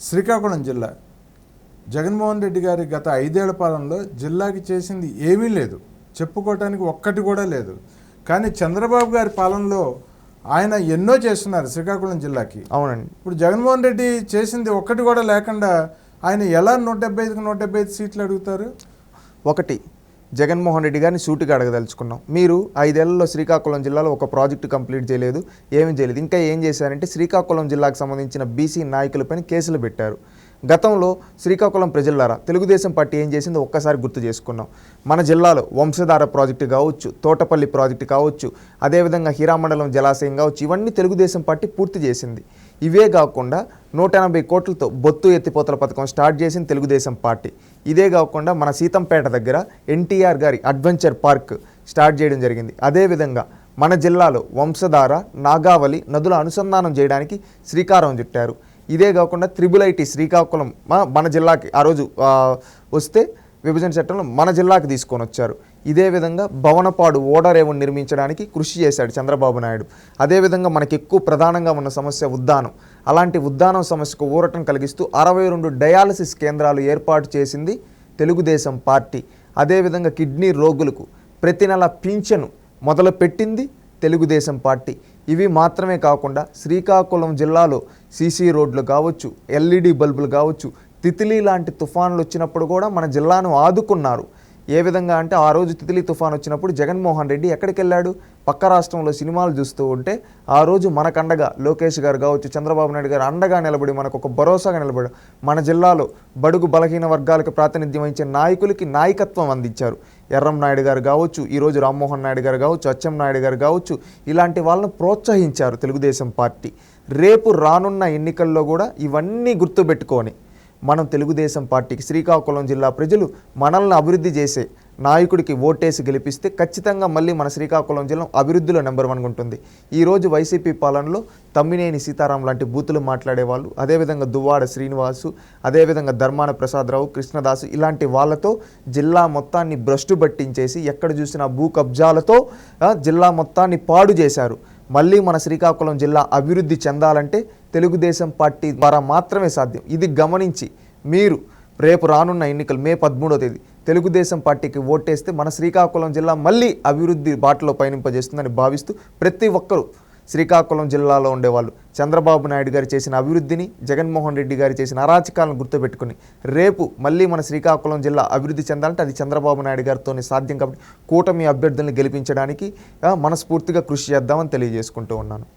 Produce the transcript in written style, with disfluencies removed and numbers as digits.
శ్రీకాకుళం జిల్లా జగన్మోహన్ రెడ్డి గారి గత 5 ఏళ్ల పాలనలో జిల్లాకి చేసింది ఏమీ లేదు, చెప్పుకోవటానికి ఒక్కటి కూడా లేదు. కానీ చంద్రబాబు గారి పాలనలో ఆయన ఎన్నో చేస్తున్నారు శ్రీకాకుళం జిల్లాకి. అవునండి. ఇప్పుడు జగన్మోహన్ రెడ్డి చేసింది ఒక్కటి కూడా లేకుండా ఆయన ఎలా 175కి 175 సీట్లు అడుగుతారు? ఒకటి, జగన్మోహన్ రెడ్డి గారిని సూటిగా అడగదలుచుకున్నాం. మీరు 5 ఏళ్లలో శ్రీకాకుళం జిల్లాలో ఒక ప్రాజెక్టు కంప్లీట్ చేయలేదు, ఏమీ చేయలేదు. ఇంకా ఏం చేశారంటే శ్రీకాకుళం జిల్లాకు సంబంధించిన బీసీ నాయకులపైన కేసులు పెట్టారు. గతంలో శ్రీకాకుళం ప్రజలారా తెలుగుదేశం పార్టీ ఏం చేసిందో ఒక్కసారి గుర్తు చేసుకున్నాం. మన జిల్లాలో వంశధార ప్రాజెక్టు కావచ్చు, తోటపల్లి ప్రాజెక్టు కావచ్చు, అదేవిధంగా హీరామండలం జలాశయం కావచ్చు, ఇవన్నీ తెలుగుదేశం పార్టీ పూర్తి చేసింది. ఇవే కాకుండా 180 కోట్లతో బొత్తు ఎత్తిపోతల పథకం స్టార్ట్ చేసింది తెలుగుదేశం పార్టీ. ఇదే కాకుండా మన సీతంపేట దగ్గర ఎన్టీఆర్ గారి అడ్వెంచర్ పార్క్ స్టార్ట్ చేయడం జరిగింది. అదేవిధంగా మన జిల్లాలో వంశధార, నాగావళి నదుల అనుసంధానం చేయడానికి శ్రీకారం చుట్టారు. ఇదే కాకుండా త్రిబుల్-ఐటీ శ్రీకాకుళం మన జిల్లాకి ఆ రోజు వస్తే విభజన చట్టంలో మన జిల్లాకి తీసుకొని వచ్చారు. ఇదే విధంగా భవనపాడు ఓడరేవును నిర్మించడానికి కృషి చేశాడు చంద్రబాబు నాయుడు. అదేవిధంగా మనకి ఎక్కువ ప్రధానంగా ఉన్న సమస్య ఉద్దానం. అలాంటి ఉద్దానం సమస్యకు ఊరటం కలిగిస్తూ 62 డయాలసిస్ కేంద్రాలు ఏర్పాటు చేసింది తెలుగుదేశం పార్టీ. అదేవిధంగా కిడ్నీ రోగులకు ప్రతి నెల పింఛను మొదలుపెట్టింది తెలుగుదేశం పార్టీ. ఇవి మాత్రమే కాకుండా శ్రీకాకుళం జిల్లాలో సీసీ రోడ్లు కావచ్చు, ఎల్ఈడి బల్బులు కావచ్చు, తితిలీ లాంటి తుఫాన్లు వచ్చినప్పుడు కూడా మన జిల్లాను ఆదుకున్నారు. ఏ విధంగా అంటే ఆ రోజు తితిలీ తుఫాన్ వచ్చినప్పుడు జగన్మోహన్ రెడ్డి ఎక్కడికి వెళ్ళాడు? పక్క రాష్ట్రంలో సినిమాలు చూస్తూ ఉంటే ఆ రోజు మనకు అండగా లోకేష్ గారు కావచ్చు, చంద్రబాబు నాయుడు గారు అండగా నిలబడి మనకు ఒక భరోసాగా నిలబడి మన జిల్లాలో బడుగు బలహీన వర్గాలకు ప్రాతినిధ్యం వహించే నాయకులకి నాయకత్వం అందించారు. ఎర్రం నాయుడు గారు కావచ్చు, ఈరోజు రామ్మోహన్ నాయుడు గారు కావచ్చు, అచ్చెం నాయుడు గారు కావచ్చు, ఇలాంటి వాళ్ళను ప్రోత్సహించారు తెలుగుదేశం పార్టీ. రేపు రానున్న ఎన్నికల్లో కూడా ఇవన్నీ గుర్తుపెట్టుకొని మనం తెలుగుదేశం పార్టీకి శ్రీకాకుళం జిల్లా ప్రజలు మనల్ని అభివృద్ధి చేసే నాయకుడికి ఓటేసి గెలిపిస్తే ఖచ్చితంగా మళ్ళీ మన శ్రీకాకుళం జిల్లా అభివృద్ధిలో నెంబర్ 1 ఉంటుంది. ఈరోజు వైసీపీ పాలనలో తమ్మినేని సీతారాం లాంటి బూతులు మాట్లాడేవాళ్ళు, అదేవిధంగా దువ్వాడ శ్రీనివాసు, అదేవిధంగా ధర్మాన ప్రసాదరావు, కృష్ణదాసు ఇలాంటి వాళ్ళతో జిల్లా మొత్తాన్ని భ్రష్టు పట్టించేసి ఎక్కడ చూసినా భూ కబ్జాలతో జిల్లా మొత్తాన్ని పాడు చేశారు. మళ్ళీ మన శ్రీకాకుళం జిల్లా అభివృద్ధి చెందాలంటే తెలుగుదేశం పార్టీ ద్వారా మాత్రమే సాధ్యం. ఇది గమనించి మీరు రేపు రానున్న ఎన్నికలు మే 13వ తేదీ తెలుగుదేశం పార్టీకి ఓటేస్తే మన శ్రీకాకుళం జిల్లా మళ్ళీ అభివృద్ధి బాటలో పయనింపజేస్తుందని భావిస్తూ ప్రతి ఒక్కరూ శ్రీకాకుళం జిల్లాలో ఉండేవాళ్ళు చంద్రబాబు నాయుడు గారు చేసిన అభివృద్ధిని, జగన్మోహన్ రెడ్డి గారు చేసిన అరాచకాలను గుర్తుపెట్టుకుని రేపు మళ్ళీ మన శ్రీకాకుళం జిల్లా అభివృద్ధి చెందాలంటే అది చంద్రబాబు నాయుడు గారితోనే సాధ్యం. కాబట్టి కూటమి అభ్యర్థులను గెలిపించడానికి మనస్ఫూర్తిగా కృషి చేద్దామని తెలియజేసుకుంటూ ఉన్నాను.